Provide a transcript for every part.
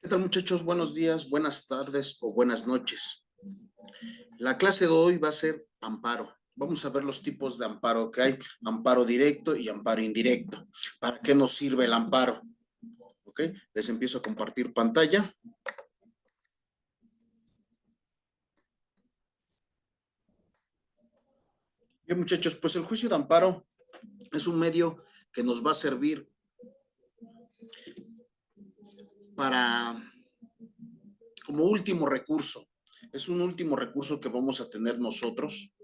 ¿Qué tal, muchachos? Buenos días, buenas tardes o buenas noches. La clase de hoy va a ser amparo. Vamos a ver los tipos de amparo que hay: amparo directo y amparo indirecto. ¿Para qué nos sirve el amparo? ¿Ok? Les empiezo a compartir pantalla. Bien, muchachos, pues el juicio de amparo es un medio que nos va a servir para, como último recurso. Es un último recurso que vamos a tener nosotros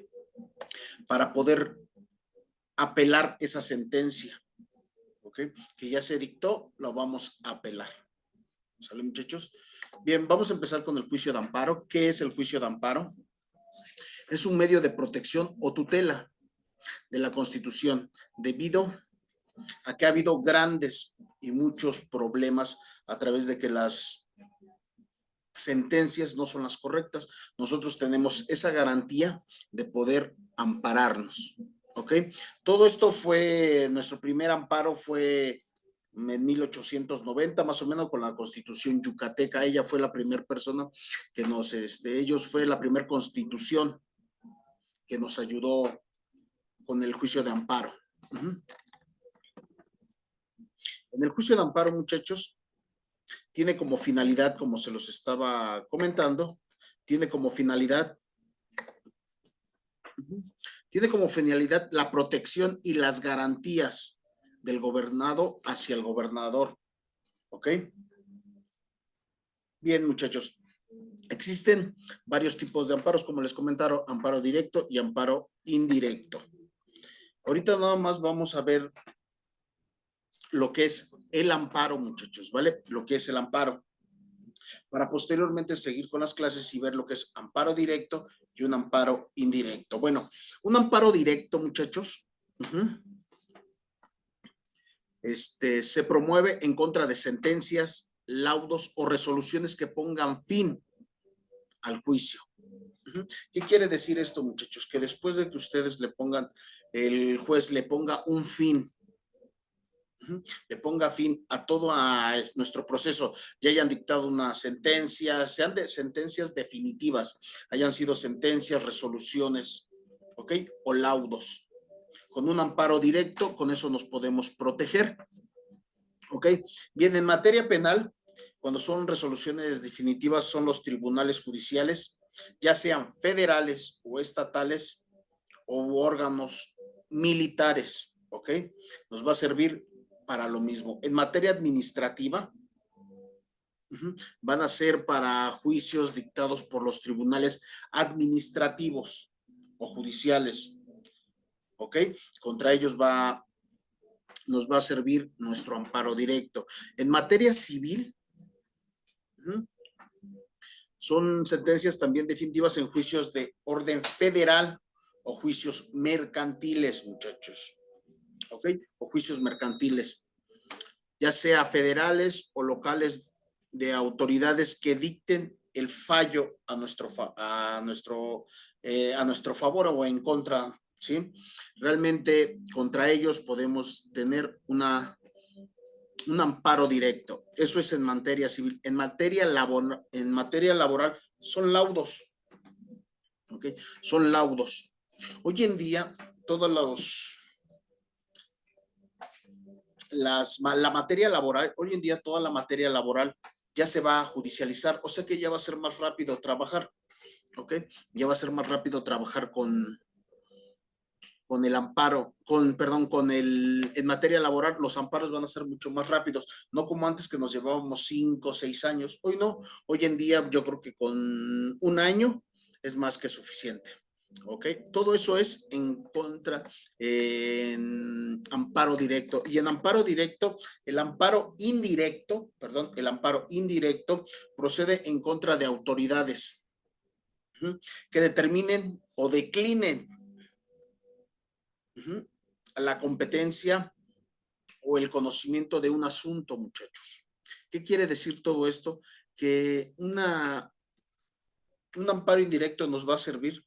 para poder apelar esa sentencia. ¿Ok? Que ya se dictó, lo vamos a apelar. ¿Sale, muchachos? Bien, vamos a empezar con el juicio de amparo. ¿Qué es el juicio de amparo? Es un medio de protección o tutela de la Constitución debido a que ha habido grandes y muchos problemas a través de que las sentencias no son las correctas. Nosotros tenemos esa garantía de poder ampararnos. ¿Ok? Todo esto fue, nuestro primer amparo fue en 1890, más o menos, con la Constitución yucateca. Ella fue la primera persona que ellos fue la primera constitución que nos ayudó con el juicio de amparo. En el juicio de amparo, muchachos, tiene como finalidad, como se los estaba comentando, tiene como finalidad la protección y las garantías del gobernado hacia el gobernador. ¿Ok? Bien, muchachos, existen varios tipos de amparos, como les comentaron: amparo directo y amparo indirecto. Ahorita nada más vamos a ver lo que es el amparo, muchachos, ¿vale? Lo que es el amparo, para posteriormente seguir con las clases y ver lo que es amparo directo y un amparo indirecto. Bueno, un amparo directo, muchachos, se promueve en contra de sentencias, laudos o resoluciones que pongan fin al juicio. ¿Qué quiere decir esto, muchachos? Que después de que ustedes le pongan, el juez le ponga un fin, le ponga fin a todo nuestro proceso, ya hayan dictado una sentencia, sean de sentencias definitivas, hayan sido sentencias, resoluciones, ¿ok? O laudos. Con un amparo directo, con eso nos podemos proteger, ¿ok? Bien, en materia penal, cuando son resoluciones definitivas, son los tribunales judiciales, ya sean federales o estatales o órganos militares, ¿ok? Nos va a servir para lo mismo. En materia administrativa, van a ser para juicios dictados por los tribunales administrativos o judiciales, ¿ok? Contra ellos nos va a servir nuestro amparo directo. En materia civil, son sentencias también definitivas en juicios de orden federal o juicios mercantiles, muchachos, ¿ok? O juicios mercantiles, ya sea federales o locales, de autoridades que dicten el fallo a nuestro favor o en contra, ¿sí? Realmente contra ellos podemos tener un amparo directo. Eso es en materia civil. En materia laboral son laudos, ¿ok? Son laudos. Hoy en día, todos la materia laboral, hoy en día toda la materia laboral ya se va a judicializar, o sea que ya va a ser más rápido trabajar, ¿ok? Ya va a ser más rápido trabajar con el amparo, en materia laboral, los amparos van a ser mucho más rápidos, no como antes que nos llevábamos 5 o 6 años, hoy no, hoy en día yo creo que con un año es más que suficiente. ¿Ok? Todo eso es en contra, en amparo directo. Y en amparo directo, el amparo indirecto procede en contra de autoridades que determinen o declinen la competencia o el conocimiento de un asunto, muchachos. ¿Qué quiere decir todo esto? Que un amparo indirecto nos va a servir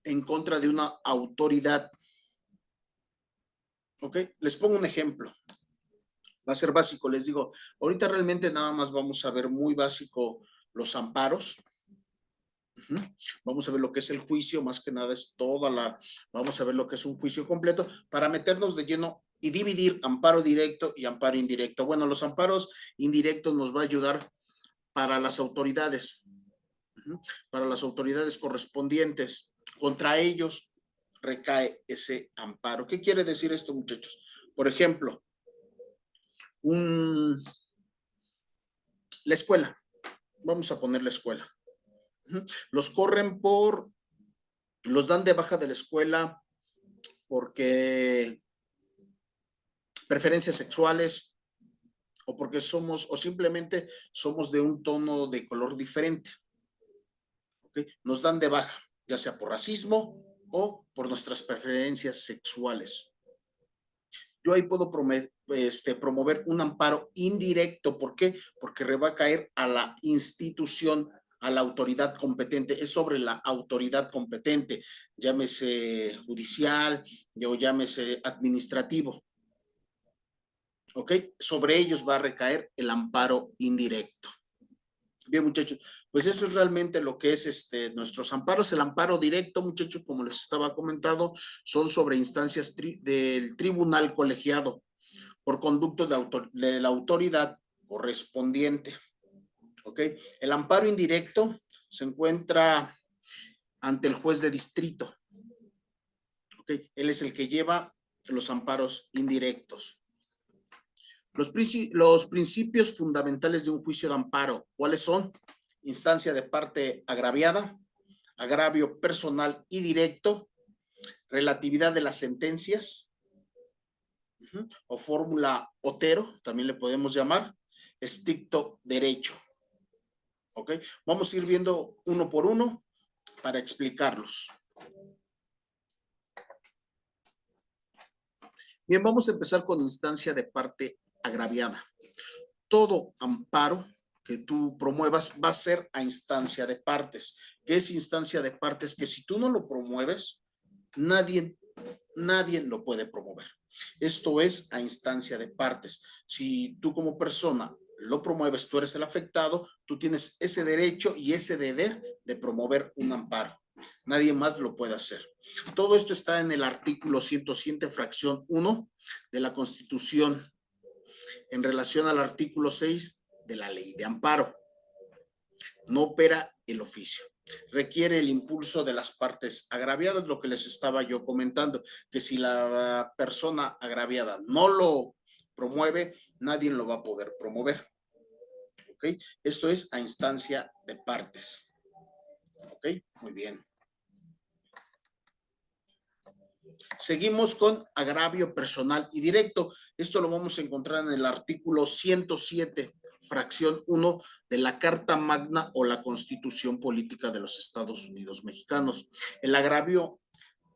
en contra de una autoridad. ¿Ok? Les pongo un ejemplo. Va a ser básico, les digo. Ahorita realmente nada más vamos a ver muy básico los amparos. Vamos a ver lo que es el juicio, más que nada es vamos a ver lo que es un juicio completo para meternos de lleno y dividir amparo directo y amparo indirecto. Bueno, los amparos indirectos nos va a ayudar para las autoridades, correspondientes. Contra ellos recae ese amparo. ¿Qué quiere decir esto, muchachos? Por ejemplo, la escuela. Vamos a poner la escuela. Los dan de baja de la escuela porque preferencias sexuales o porque o simplemente somos de un tono de color diferente. ¿Okay? Nos dan de baja, ya sea por racismo o por nuestras preferencias sexuales. Yo ahí puedo promover un amparo indirecto. ¿Por qué? Porque va a caer a la institución, a la autoridad competente. Es sobre la autoridad competente, llámese judicial o llámese administrativo. ¿Ok? Sobre ellos va a recaer el amparo indirecto. Bien, muchachos, pues eso es realmente lo que es nuestros amparos. El amparo directo, muchachos, como les estaba comentando, son sobre instancias del tribunal colegiado por conducto de la autoridad correspondiente. ¿Ok? El amparo indirecto se encuentra ante el juez de distrito. ¿Ok? Él es el que lleva los amparos indirectos. Los principios fundamentales de un juicio de amparo, ¿cuáles son? Instancia de parte agraviada, agravio personal y directo, relatividad de las sentencias, o fórmula Otero, también le podemos llamar, estricto derecho. ¿Ok? Vamos a ir viendo uno por uno para explicarlos. Bien, vamos a empezar con instancia de parte agraviada. Todo amparo que tú promuevas va a ser a instancia de partes. ¿Qué es instancia de partes? Que si tú no lo promueves, nadie lo puede promover. Esto es a instancia de partes. Si tú como persona lo promueves, tú eres el afectado, tú tienes ese derecho y ese deber de promover un amparo. Nadie más lo puede hacer. Todo esto está en el artículo 107, fracción 1 de la Constitución, en relación al artículo 6 de la Ley de Amparo. No opera el oficio. Requiere el impulso de las partes agraviadas, lo que les estaba yo comentando, que si la persona agraviada no lo promueve, nadie lo va a poder promover. ¿Ok? Esto es a instancia de partes. ¿Ok? Muy bien. Seguimos con agravio personal y directo. Esto lo vamos a encontrar en el artículo 107, fracción 1 de la Carta Magna o la Constitución Política de los Estados Unidos Mexicanos. El agravio,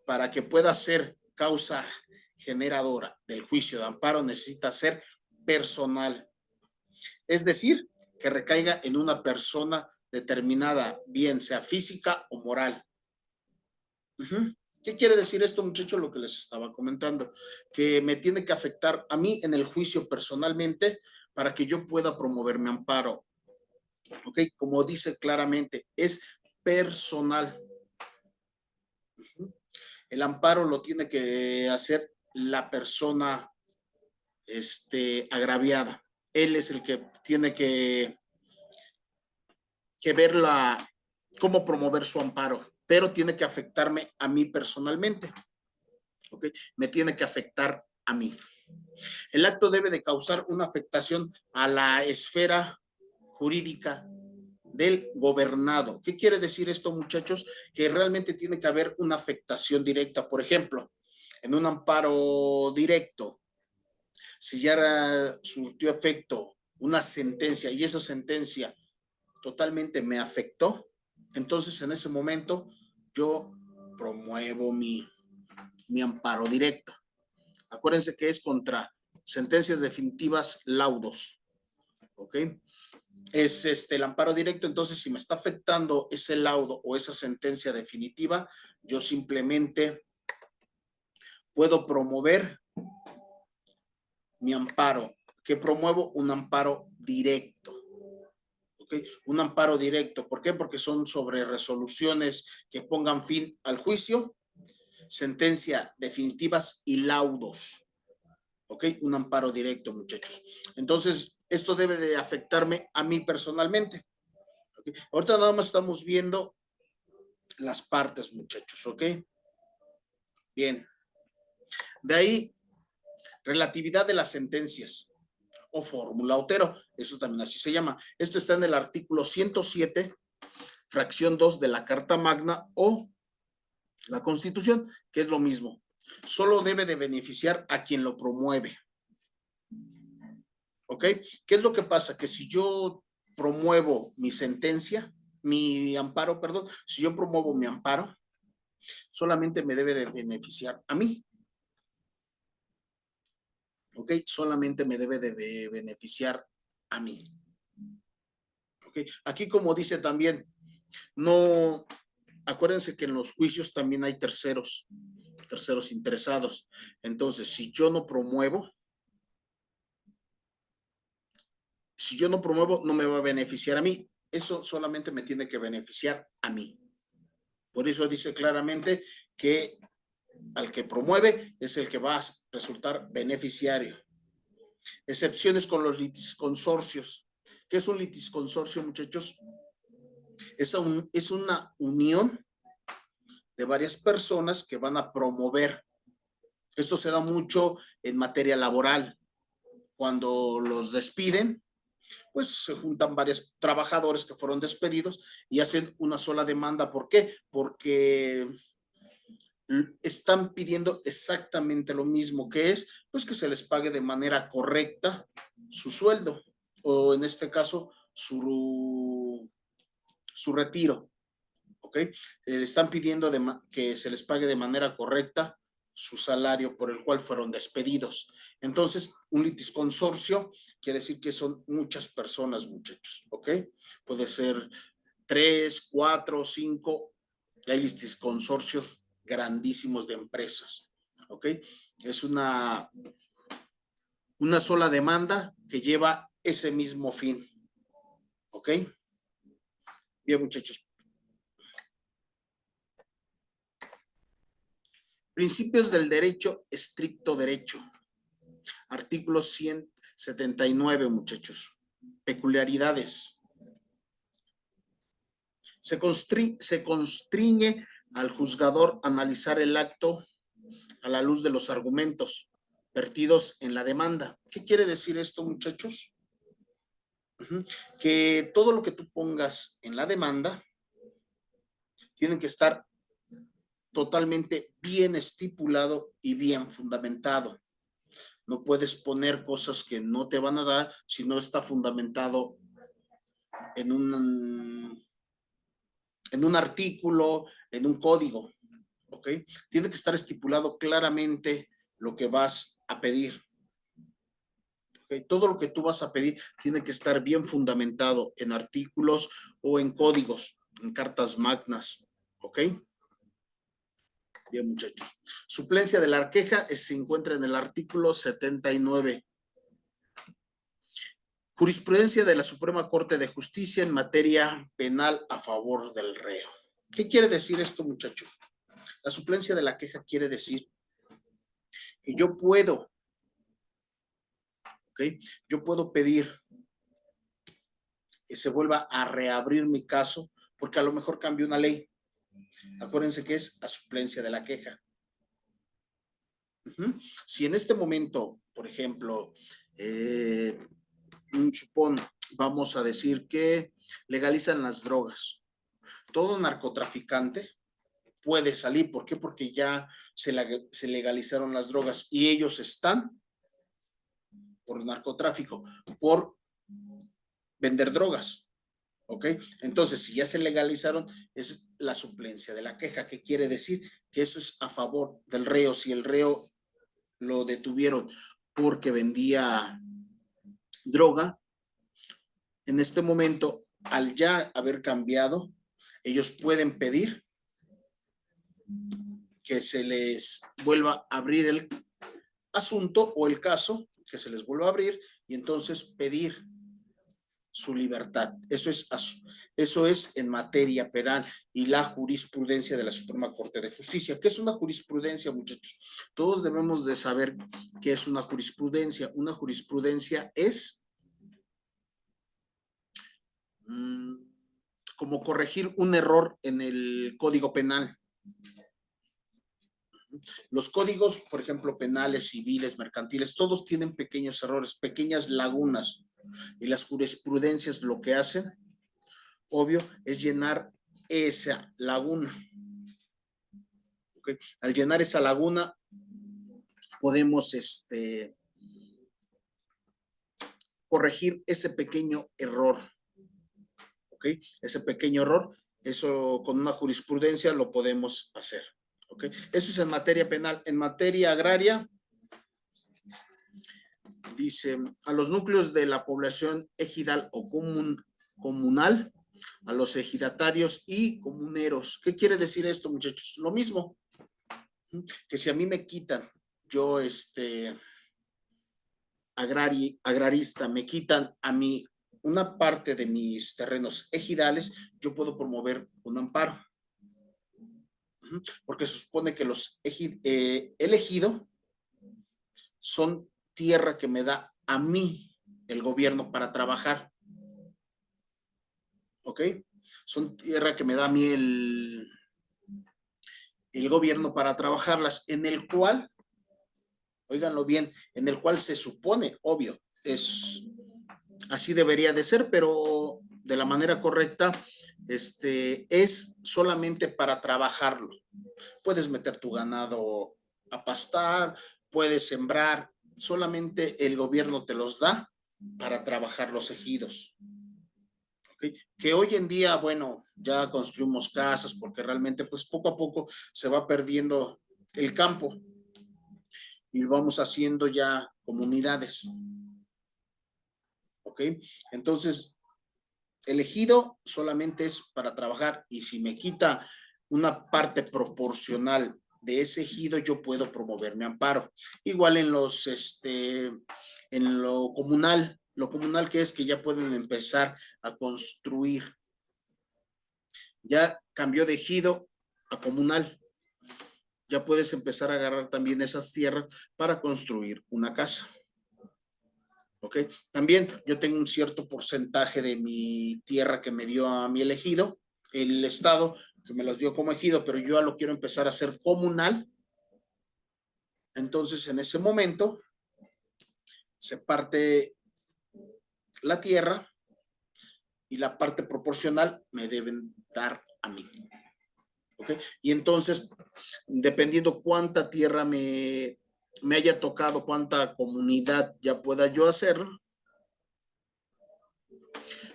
para que pueda ser causa generadora del juicio de amparo, necesita ser personal. Es decir, que recaiga en una persona determinada, bien sea física o moral. ¿Qué quiere decir esto, muchachos? Lo que les estaba comentando, que me tiene que afectar a mí en el juicio personalmente para que yo pueda promover mi amparo. ¿Ok? Como dice claramente, es personal. El amparo lo tiene que hacer la persona agraviada. Él es el que tiene que ver cómo promover su amparo, pero tiene que afectarme a mí personalmente. ¿Ok? Me tiene que afectar a mí. El acto debe de causar una afectación a la esfera jurídica del gobernado. ¿Qué quiere decir esto, muchachos? Que realmente tiene que haber una afectación directa. Por ejemplo, en un amparo directo, si ya surtió efecto una sentencia y esa sentencia totalmente me afectó, entonces en ese momento yo promuevo mi amparo directo. Acuérdense que es contra sentencias definitivas, laudos. ¿Ok? Es el amparo directo. Entonces, si me está afectando ese laudo o esa sentencia definitiva, yo simplemente puedo promover mi amparo. que promuevo un amparo directo. ¿Ok? Un amparo directo. ¿Por qué? Porque son sobre resoluciones que pongan fin al juicio, sentencia definitivas y laudos. ¿Ok? Un amparo directo, muchachos. Entonces, esto debe de afectarme a mí personalmente. ¿Ok? Ahorita nada más estamos viendo las partes, muchachos. ¿Ok? Bien. De ahí, relatividad de las sentencias o fórmula Otero. Eso también así se llama. Esto está en el artículo 107, fracción 2 de la Carta Magna o la Constitución, que es lo mismo. Solo debe de beneficiar a quien lo promueve. ¿Ok? ¿Qué es lo que pasa? Que si yo promuevo mi sentencia, mi amparo, perdón, si yo promuevo mi amparo, solamente me debe de beneficiar a mí. ¿Ok? Solamente me debe de beneficiar a mí. ¿Ok? Aquí como dice también, no, acuérdense que en los juicios también hay terceros interesados. Entonces, si yo no promuevo, no me va a beneficiar a mí. Eso solamente me tiene que beneficiar a mí. Por eso dice claramente que al que promueve es el que va a resultar beneficiario. Excepciones con los litisconsorcios. ¿Qué es un litisconsorcio, muchachos? Es una unión de varias personas que van a promover. Esto se da mucho en materia laboral. Cuando los despiden, pues se juntan varios trabajadores que fueron despedidos y hacen una sola demanda. ¿Por qué? Porque están pidiendo exactamente lo mismo, que es pues que se les pague de manera correcta su sueldo o en este caso su retiro. ¿Ok? Están pidiendo que se les pague de manera correcta su salario por el cual fueron despedidos. Entonces, un litisconsorcio quiere decir que son muchas personas, muchachos, ¿ok? Puede ser 3, 4, 5, hay litisconsorcios grandísimos de empresas, ¿ok? Es una sola demanda que lleva ese mismo fin, ¿ok? Bien, muchachos. Principios del derecho, estricto derecho. Artículo 179, muchachos. Peculiaridades. Se constriñe al juzgador a analizar el acto a la luz de los argumentos vertidos en la demanda. ¿Qué quiere decir esto, muchachos? Que todo lo que tú pongas en la demanda tiene que estar totalmente bien estipulado y bien fundamentado. No puedes poner cosas que no te van a dar si no está fundamentado en un artículo, en un código, ¿ok? Tiene que estar estipulado claramente lo que vas a pedir. ¿Okay? Todo lo que tú vas a pedir tiene que estar bien fundamentado en artículos o en códigos, en cartas magnas, ¿ok? Bien, muchachos. Suplencia de la queja se encuentra en el artículo 79. Jurisprudencia de la Suprema Corte de Justicia en materia penal a favor del reo. ¿Qué quiere decir esto, muchachos? La suplencia de la queja quiere decir que yo puedo, ¿ok? Yo puedo pedir que se vuelva a reabrir mi caso porque a lo mejor cambió una ley. Acuérdense que es la suplencia de la queja. Si en este momento, por ejemplo, vamos a decir que legalizan las drogas, todo narcotraficante puede salir. ¿Por qué? Porque ya se legalizaron las drogas y ellos están por narcotráfico, por vender drogas. ¿Ok? Entonces, si ya se legalizaron, es la suplencia de la queja. ¿Qué quiere decir? Que eso es a favor del reo. Si el reo lo detuvieron porque vendía droga, en este momento, al ya haber cambiado, ellos pueden pedir que se les vuelva a abrir el asunto o el caso que se les vuelva a abrir y entonces pedir su libertad. Eso es en materia penal y la jurisprudencia de la Suprema Corte de Justicia. ¿Qué es una jurisprudencia, muchachos? Todos debemos de saber qué es una jurisprudencia. Una jurisprudencia es como corregir un error en el Código Penal. Los códigos, por ejemplo, penales, civiles, mercantiles, todos tienen pequeños errores, pequeñas lagunas. Y las jurisprudencias lo que hacen, obvio, es llenar esa laguna. ¿Okay? Al llenar esa laguna, podemos corregir ese pequeño error. ¿Okay? Ese pequeño error, eso con una jurisprudencia lo podemos hacer. ¿Okay? Eso es en materia penal. En materia agraria, dice, a los núcleos de la población ejidal o comunal, a los ejidatarios y comuneros. ¿Qué quiere decir esto, muchachos? Lo mismo, que si a mí me quitan, yo agrarista, me quitan a mí una parte de mis terrenos ejidales, yo puedo promover un amparo. Porque se supone que los elegido son tierra que me da a mí el gobierno para trabajar. ¿Ok? Son tierra que me da a mí el gobierno para trabajarlas, en el cual, óiganlo bien, en el cual se supone, obvio, así debería de ser, pero de la manera correcta, es solamente para trabajarlo. Puedes meter tu ganado a pastar, puedes sembrar, solamente el gobierno te los da para trabajar los ejidos. ¿Okay? Que hoy en día, bueno, ya construimos casas porque realmente pues poco a poco se va perdiendo el campo y vamos haciendo ya comunidades. ¿Ok? Entonces, el ejido solamente es para trabajar y si me quita una parte proporcional de ese ejido, yo puedo promover mi amparo. Igual en en lo comunal que es que ya pueden empezar a construir. Ya cambió de ejido a comunal. Ya puedes empezar a agarrar también esas tierras para construir una casa. ¿Ok? También yo tengo un cierto porcentaje de mi tierra que me dio a mi elegido, el Estado que me los dio como ejido, pero yo ya lo quiero empezar a hacer comunal. Entonces, en ese momento, se parte la tierra y la parte proporcional me deben dar a mí. ¿Ok? Y entonces, dependiendo cuánta tierra me haya tocado, cuánta comunidad ya pueda yo hacer,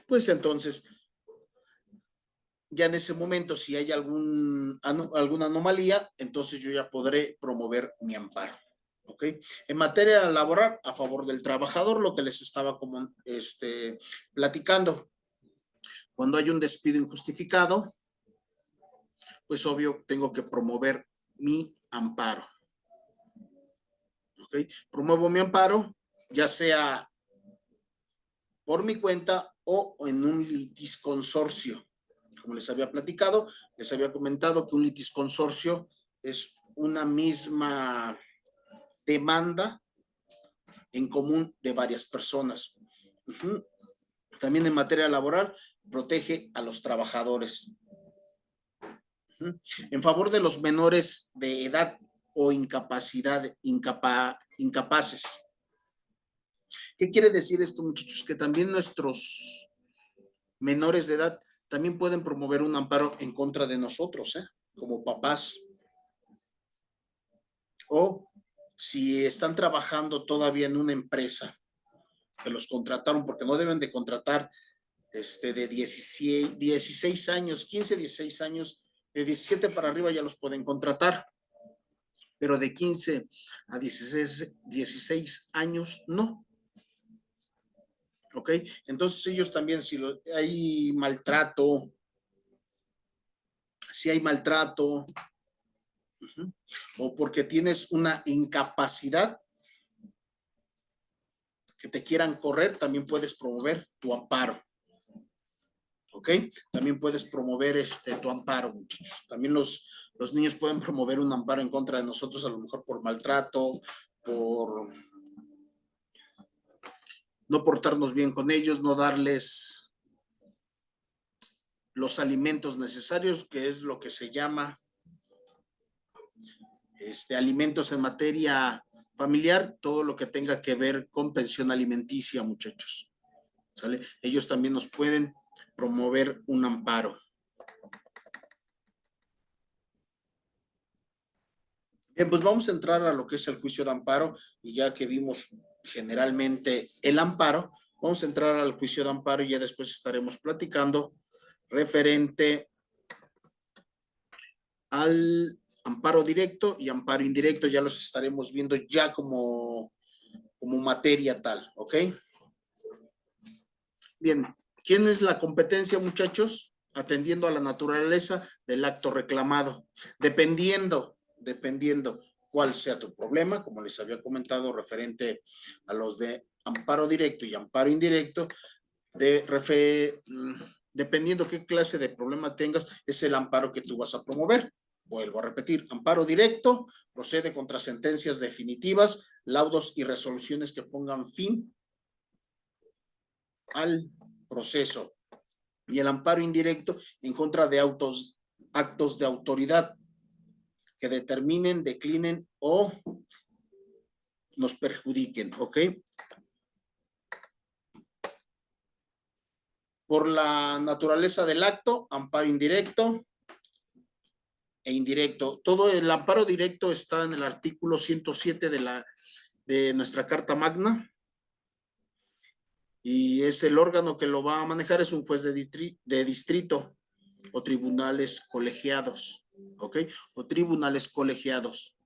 pues entonces, ya en ese momento, si hay alguna anomalía, entonces yo ya podré promover mi amparo. ¿Ok? En materia laboral, a favor del trabajador, lo que les estaba platicando. Cuando hay un despido injustificado, pues obvio tengo que promover mi amparo. ¿Ok? Promuevo mi amparo, ya sea por mi cuenta o en un litisconsorcio. Como les había platicado, les había comentado que un litisconsorcio es una misma demanda en común de varias personas. También en materia laboral, protege a los trabajadores. En favor de los menores de edad o incapaces. ¿Qué quiere decir esto, muchachos? Que también nuestros menores de edad también pueden promover un amparo en contra de nosotros, como papás. O si están trabajando todavía en una empresa que los contrataron, porque no deben de contratar de 16 años, 15, 16 años, de 17 para arriba ya los pueden contratar, pero de 15 a 16 años no. ¿Ok? Entonces ellos también, si hay maltrato, o porque tienes una incapacidad, que te quieran correr, también puedes promover tu amparo. ¿Ok? También puedes promover tu amparo, muchachos. También los niños pueden promover un amparo en contra de nosotros, a lo mejor por maltrato, por no portarnos bien con ellos, no darles los alimentos necesarios, que es lo que se llama alimentos en materia familiar, todo lo que tenga que ver con pensión alimenticia, muchachos. ¿Sale? Ellos también nos pueden promover un amparo. Bien, pues vamos a entrar a lo que es el juicio de amparo, y ya que vimos generalmente el amparo, vamos a entrar al juicio de amparo y ya después estaremos platicando referente al amparo directo y amparo indirecto. Ya los estaremos viendo ya como materia tal, ¿ok? Bien, ¿quién es la competencia, muchachos? Atendiendo a la naturaleza del acto reclamado, dependiendo cuál sea tu problema, como les había comentado, referente a los de amparo directo y amparo indirecto, dependiendo qué clase de problema tengas, es el amparo que tú vas a promover. Vuelvo a repetir, amparo directo procede contra sentencias definitivas, laudos y resoluciones que pongan fin al proceso. Y el amparo indirecto en contra de actos de autoridad que determinen, declinen o nos perjudiquen, ¿ok? Por la naturaleza del acto, amparo indirecto e indirecto. Todo el amparo directo está en el artículo 107 de nuestra Carta Magna, y es el órgano que lo va a manejar, es un juez de distrito o tribunales colegiados, ¿ok? O tribunales colegiados.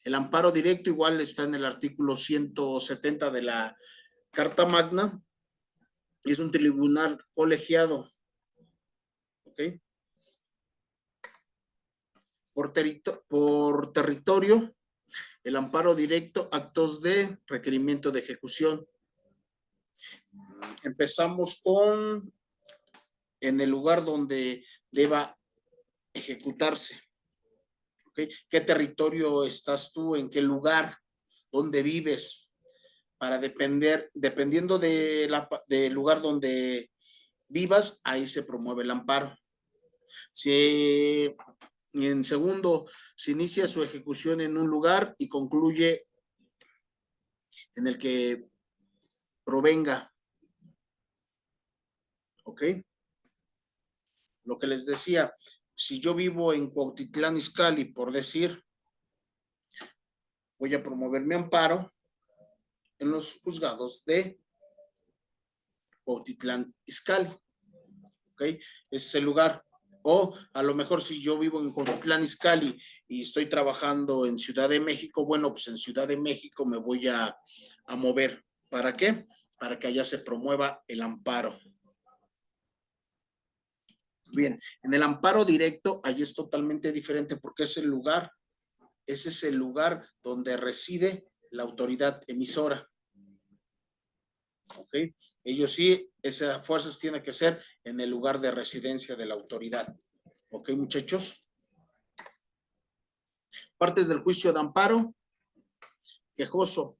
El amparo directo igual está en el artículo 170 de la Carta Magna, y es un tribunal colegiado, ¿ok? Por territorio, el amparo directo, actos de requerimiento de ejecución. Empezamos con en el lugar donde deba ejecutarse, ¿ok? ¿Qué territorio estás tú? ¿En qué lugar? ¿Dónde vives? Para dependiendo del lugar donde vivas, ahí se promueve el amparo. Si en segundo, se inicia su ejecución en un lugar y concluye en el que provenga, ¿ok? Lo que les decía, si yo vivo en Cuautitlán Izcalli, por decir, voy a promover mi amparo en los juzgados de Cuautitlán Izcalli, ¿ok? Ese es el lugar. O a lo mejor si yo vivo en Cuautitlán Izcalli y estoy trabajando en Ciudad de México, bueno, pues en Ciudad de México me voy a mover. ¿Para qué? Para que allá se promueva el amparo. Bien, en el amparo directo, allí es totalmente diferente porque es el lugar, ese es el lugar donde reside la autoridad emisora. ¿Ok? Ellos sí, esas fuerzas tienen que ser en el lugar de residencia de la autoridad. ¿Ok, muchachos? Partes del juicio de amparo. Quejoso.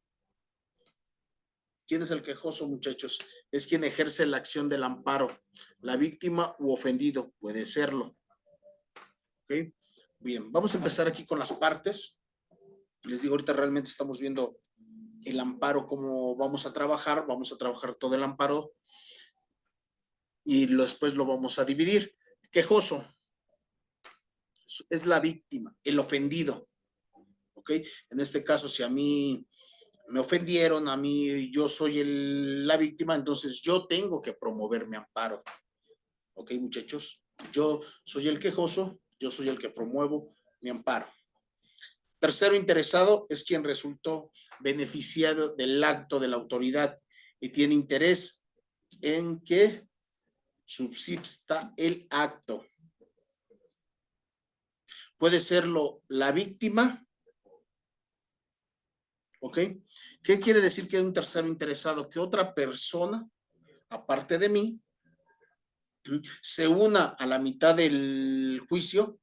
¿Quién es el quejoso, muchachos? Es quien ejerce la acción del amparo. La víctima u ofendido puede serlo. ¿Ok? Bien, vamos a empezar aquí con las partes. Les digo, ahorita realmente estamos viendo el amparo, cómo vamos a trabajar todo el amparo y después lo vamos a dividir. Quejoso es la víctima, el ofendido, ¿ok? En este caso, si a mí me ofendieron, a mí yo soy la víctima, entonces yo tengo que promover mi amparo, ¿ok, muchachos? Yo soy el quejoso, yo soy el que promuevo mi amparo. Tercero interesado es quien resultó beneficiado del acto de la autoridad y tiene interés en que subsista el acto. Puede serlo la víctima ¿Ok? ¿Qué quiere decir que hay un tercero interesado? Que otra persona, aparte de mí, se una a la mitad del juicio,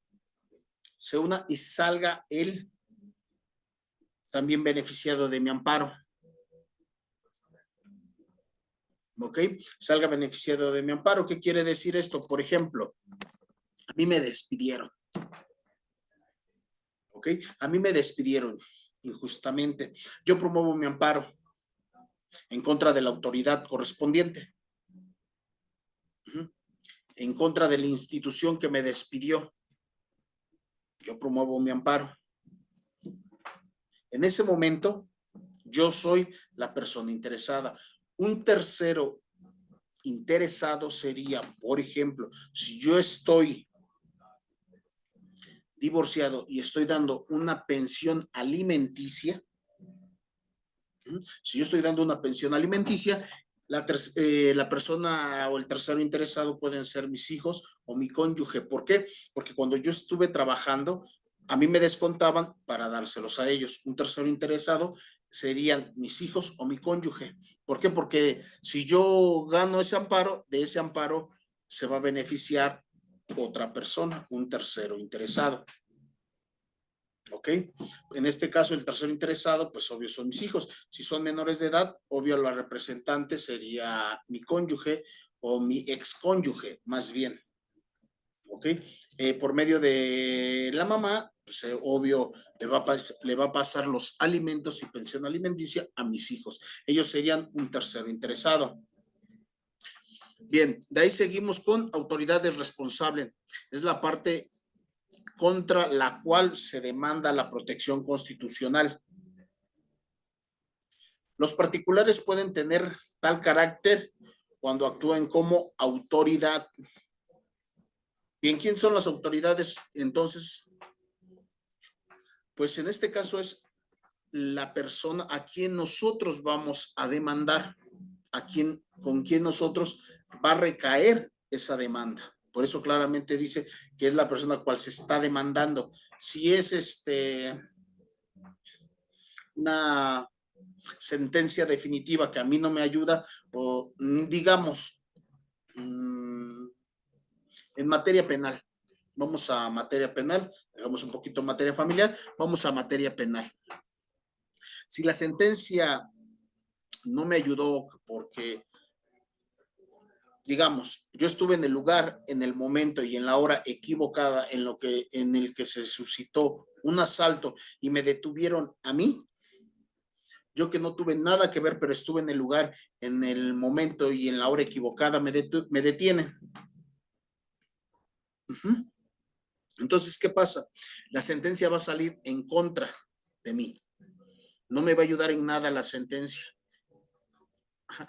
se una y salga él también beneficiado de mi amparo. ¿Ok? Salga beneficiado de mi amparo. ¿Qué quiere decir esto? Por ejemplo, a mí me despidieron. ¿Ok? A mí me despidieron injustamente. Yo promuevo mi amparo en contra de la autoridad correspondiente, en contra de la institución que me despidió. Yo promuevo mi amparo. En ese momento, yo soy la persona interesada. Un tercero interesado sería, por ejemplo, si yo estoy divorciado y estoy dando una pensión alimenticia, si yo estoy dando una pensión alimenticia, la persona o el tercero interesado pueden ser mis hijos o mi cónyuge. ¿Por qué? Porque cuando yo estuve trabajando, a mí me descontaban para dárselos a ellos. Un tercero interesado serían mis hijos o mi cónyuge. ¿Por qué? Porque si yo gano ese amparo, de ese amparo se va a beneficiar otra persona, un tercero interesado. ¿Ok? En este caso, el tercero interesado, pues obvio son mis hijos. Si son menores de edad, obvio la representante sería mi cónyuge o mi excónyuge, más bien. ¿Ok? Por medio de la mamá, pues obvio le va a pasar los alimentos y pensión alimenticia a mis hijos. Ellos serían un tercero interesado. Bien, de ahí seguimos con autoridades responsables. Es la parte contra la cual se demanda la protección constitucional. Los particulares pueden tener tal carácter cuando actúen como autoridad. Bien, ¿quién son las autoridades? Entonces, pues en este caso es la persona a quien nosotros vamos a demandar, con quien nosotros va a recaer esa demanda. Por eso claramente dice que es la persona a cual se está demandando. Si es una sentencia definitiva que a mí no me ayuda, o digamos, en materia penal. Vamos a materia penal, dejamos un poquito materia familiar, vamos a materia penal. Si la sentencia no me ayudó porque, digamos, yo estuve en el lugar, en el momento y en la hora equivocada en el que se suscitó un asalto y me detuvieron a mí, yo que no tuve nada que ver, pero estuve en el lugar, en el momento y en la hora equivocada, me detienen. Entonces, ¿qué pasa? La sentencia va a salir en contra de mí. No me va a ayudar en nada la sentencia.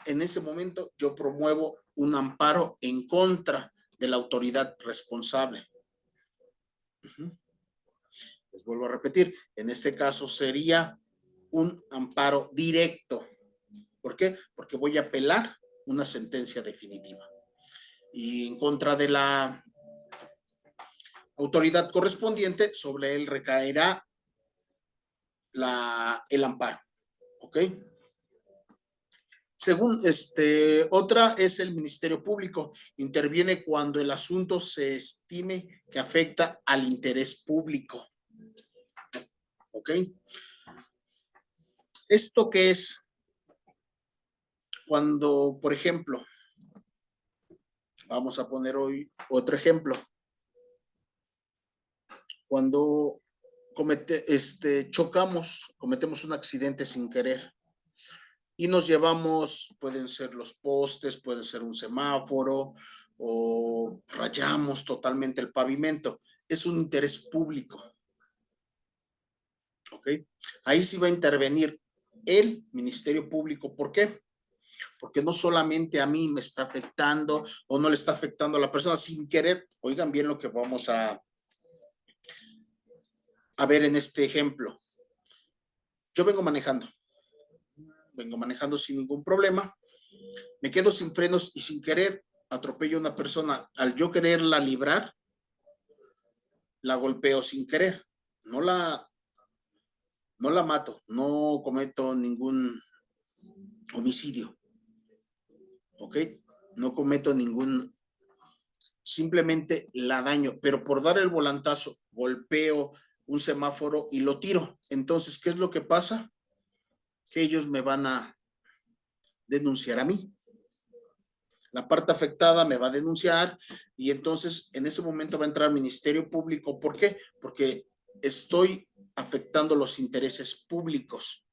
En ese momento yo promuevo un amparo en contra de la autoridad responsable. Les vuelvo a repetir, en este caso sería un amparo directo. ¿Por qué? Porque voy a apelar una sentencia definitiva. Y en contra de la autoridad correspondiente, sobre él recaerá el amparo. ¿Ok? Según otra es el Ministerio Público. Interviene cuando el asunto se estime que afecta al interés público. ¿Ok? ¿Esto qué es? Cuando, por ejemplo, vamos a poner hoy otro ejemplo. Cuando cometemos un accidente sin querer y nos llevamos, pueden ser los postes, puede ser un semáforo o rayamos totalmente el pavimento. Es un interés público. ¿Ok? Ahí sí va a intervenir el Ministerio Público. ¿Por qué? Porque no solamente a mí me está afectando o no le está afectando a la persona sin querer. Oigan bien lo que vamos a ver en este ejemplo. Yo vengo manejando sin ningún problema, me quedo sin frenos y sin querer atropello a una persona. Al yo quererla librar, la golpeo sin querer. No la no la mato, no cometo ningún homicidio, ¿ok? No cometo ningún, simplemente la daño, pero por dar el volantazo, golpeo un semáforo y lo tiro. Entonces, ¿qué es lo que pasa? Que ellos me van a denunciar a mí. La parte afectada me va a denunciar y entonces en ese momento va a entrar al Ministerio Público. ¿Por qué? Porque estoy afectando los intereses públicos.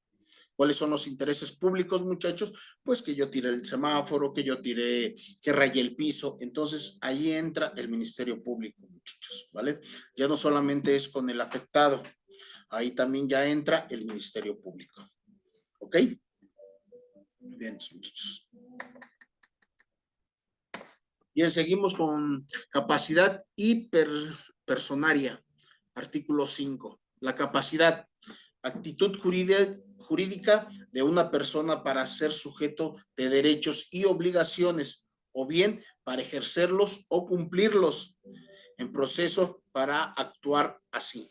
¿Cuáles son los intereses públicos, muchachos? Pues que yo tire el semáforo, que yo tire, que raye el piso. Entonces, ahí entra el Ministerio Público, muchachos, ¿vale? Ya no solamente es con el afectado, ahí también ya entra el Ministerio Público. ¿Ok? Bien, muchachos. Bien, seguimos con capacidad hiperpersonaria. Artículo 5. La capacidad, actitud jurídica de una persona para ser sujeto de derechos y obligaciones, o bien para ejercerlos o cumplirlos en proceso para actuar así.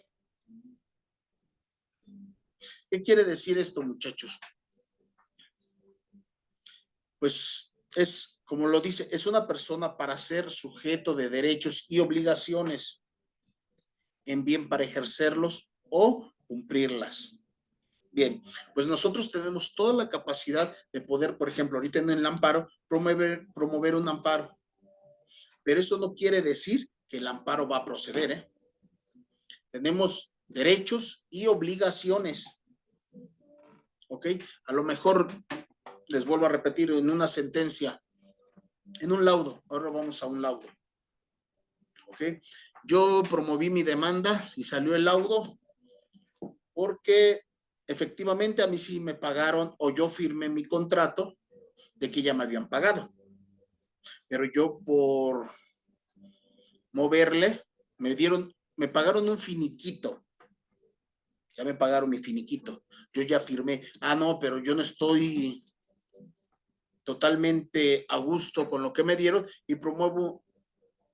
¿Qué quiere decir esto, muchachos? Pues es, como lo dice, es una persona para ser sujeto de derechos y obligaciones, en bien para ejercerlos o cumplirlas. Bien, pues nosotros tenemos toda la capacidad de poder, por ejemplo, ahorita en el amparo, promover un amparo, pero eso no quiere decir que el amparo va a proceder, ¿eh? Tenemos derechos y obligaciones, ¿ok? A lo mejor, les vuelvo a repetir, en una sentencia, en un laudo, ahora vamos a un laudo, ¿ok? Yo promoví mi demanda y salió el laudo porque efectivamente a mí sí me pagaron o yo firmé mi contrato de que ya me habían pagado. Pero yo por moverle, me pagaron un finiquito. Ya me pagaron mi finiquito. Yo ya firmé. Ah, no, pero yo no estoy totalmente a gusto con lo que me dieron y promuevo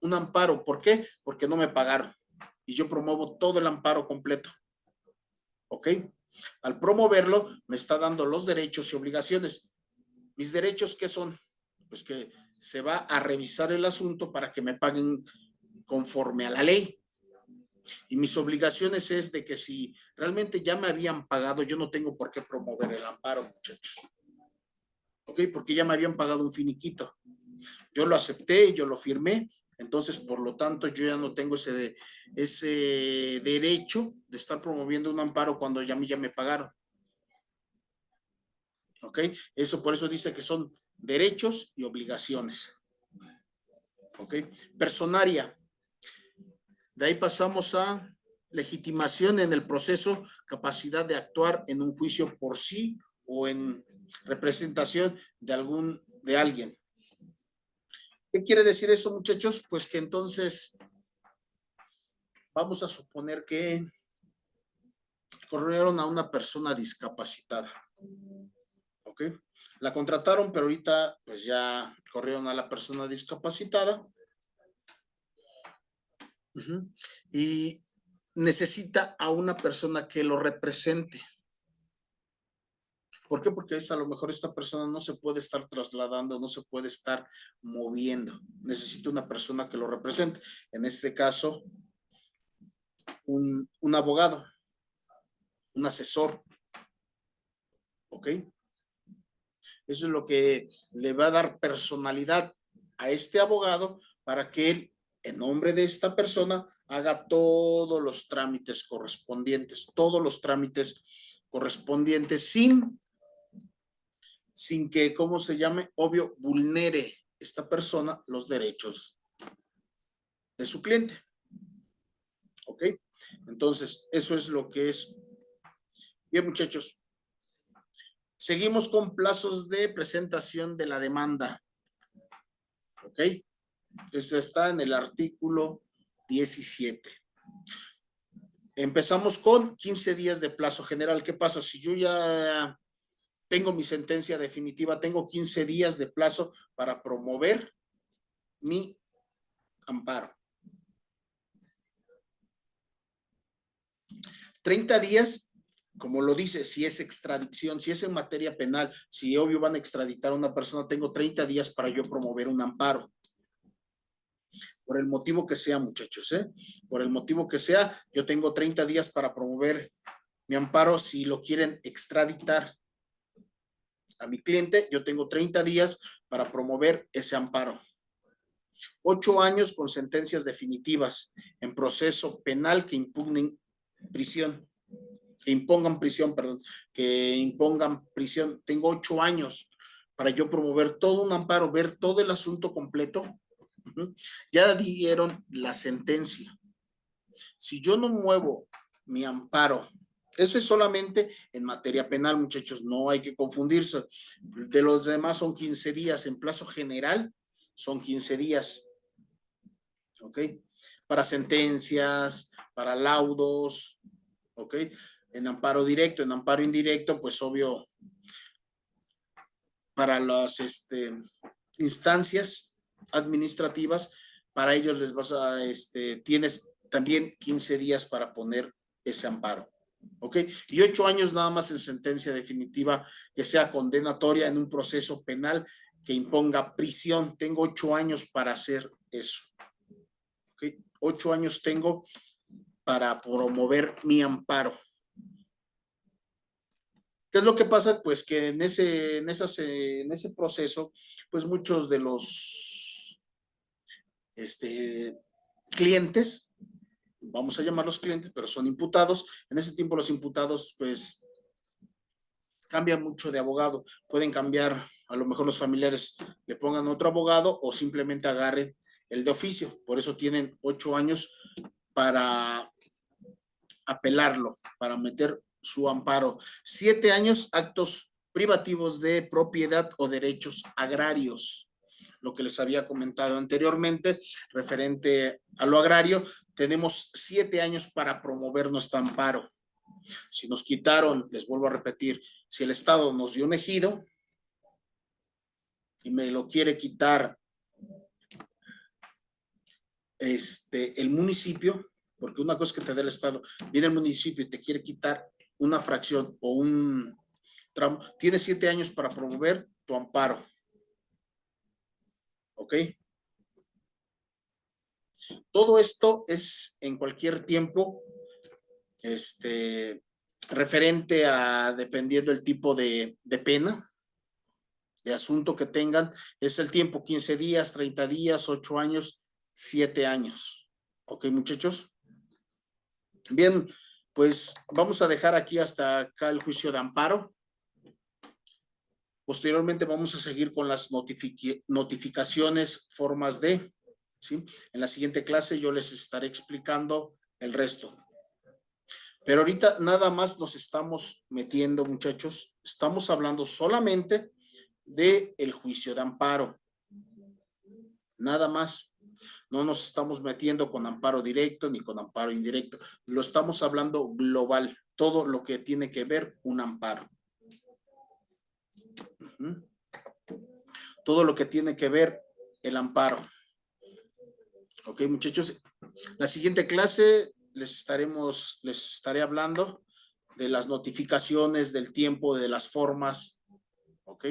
un amparo. ¿Por qué? Porque no me pagaron. Y yo promuevo todo el amparo completo. ¿Ok? Al promoverlo, me está dando los derechos y obligaciones. ¿Mis derechos qué son? Pues que se va a revisar el asunto para que me paguen conforme a la ley. Y mis obligaciones es de que si realmente ya me habían pagado, yo no tengo por qué promover el amparo, muchachos. ¿Ok? Porque ya me habían pagado un finiquito. Yo lo acepté, yo lo firmé, entonces por lo tanto yo ya no tengo ese derecho de estar promoviendo un amparo cuando ya a mí ya me pagaron. ¿Ok? Eso por eso dice que son derechos y obligaciones. ¿Ok? Personaria. De ahí pasamos a legitimación en el proceso, capacidad de actuar en un juicio por sí o en representación de alguien. ¿Qué quiere decir eso, muchachos? Pues que entonces vamos a suponer que corrieron a una persona discapacitada. ¿Ok? La contrataron, pero ahorita pues ya corrieron a la persona discapacitada. Y necesita a una persona que lo represente. ¿Por qué? Porque a lo mejor esta persona no se puede estar trasladando, no se puede estar moviendo. Necesita una persona que lo represente. En este caso, un abogado, un asesor. ¿Ok? Eso es lo que le va a dar personalidad a este abogado para que él, en nombre de esta persona, haga todos los trámites correspondientes sin que, ¿cómo se llame? Obvio, vulnere esta persona los derechos de su cliente. ¿Ok? Entonces, eso es lo que es. Bien, muchachos. Seguimos con plazos de presentación de la demanda. ¿Ok? Esto está en el artículo 17. Empezamos con 15 días de plazo general. ¿Qué pasa? Si yo ya tengo mi sentencia definitiva, tengo 15 días de plazo para promover mi amparo. 30 días como lo dice, si es extradición, si es en materia penal, si obvio van a extraditar a una persona, tengo 30 días para yo promover un amparo. Por el motivo que sea, muchachos, por el motivo que sea, yo tengo 30 días para promover mi amparo. Si lo quieren extraditar a mi cliente, yo tengo 30 días para promover ese amparo. 8 años con sentencias definitivas en proceso penal que impugnen prisión, que impongan prisión, perdón, que impongan prisión. Tengo 8 años para yo promover todo un amparo, ver todo el asunto completo. Ya dieron la sentencia. Si yo no muevo mi amparo, eso es solamente en materia penal, muchachos, no hay que confundirse. De los demás son 15 días, en plazo general son 15 días. ¿Ok? Para sentencias, para laudos, ¿ok? En amparo directo, en amparo indirecto, pues obvio, para las instancias administrativas, para ellos les vas a, tienes también 15 días para poner ese amparo. ¿Ok? Y 8 años nada más en sentencia definitiva que sea condenatoria en un proceso penal que imponga prisión. Tengo 8 años para hacer eso. ¿Ok? 8 años tengo para promover mi amparo. ¿Qué es lo que pasa? Pues que en ese proceso, pues muchos de los clientes, vamos a llamarlos clientes, pero son imputados. En ese tiempo los imputados, pues, cambian mucho de abogado. Pueden cambiar, a lo mejor los familiares le pongan otro abogado o simplemente agarren el de oficio. Por eso tienen 8 años para apelarlo, para meter su amparo. 7 años, actos privativos de propiedad o derechos agrarios. Lo que les había comentado anteriormente, referente a lo agrario, tenemos 7 años para promover nuestro amparo. Si nos quitaron, les vuelvo a repetir, si el Estado nos dio un ejido y me lo quiere quitar el municipio, porque una cosa es que te dé el Estado, viene el municipio y te quiere quitar una fracción o un tramo, tienes 7 años para promover tu amparo. ¿Ok? Todo esto es en cualquier tiempo, referente a, dependiendo del tipo de pena, de asunto que tengan, es el tiempo, 15 días, 30 días, 8 años, 7 años. ¿Ok, muchachos? Bien, pues vamos a dejar aquí hasta acá el juicio de amparo. Posteriormente vamos a seguir con las notificaciones, formas de, ¿sí? En la siguiente clase yo les estaré explicando el resto. Pero ahorita nada más nos estamos metiendo, muchachos. Estamos hablando solamente del juicio de amparo. Nada más. No nos estamos metiendo con amparo directo ni con amparo indirecto. Lo estamos hablando global. Todo lo que tiene que ver un amparo. Todo lo que tiene que ver el amparo. Ok, muchachos. La siguiente clase les estaré hablando de las notificaciones, del tiempo, de las formas. Ok.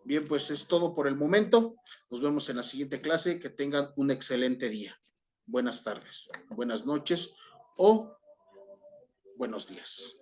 Bien, pues es todo por el momento. Nos vemos en la siguiente clase. Que tengan un excelente día. Buenas tardes, buenas noches o buenos días.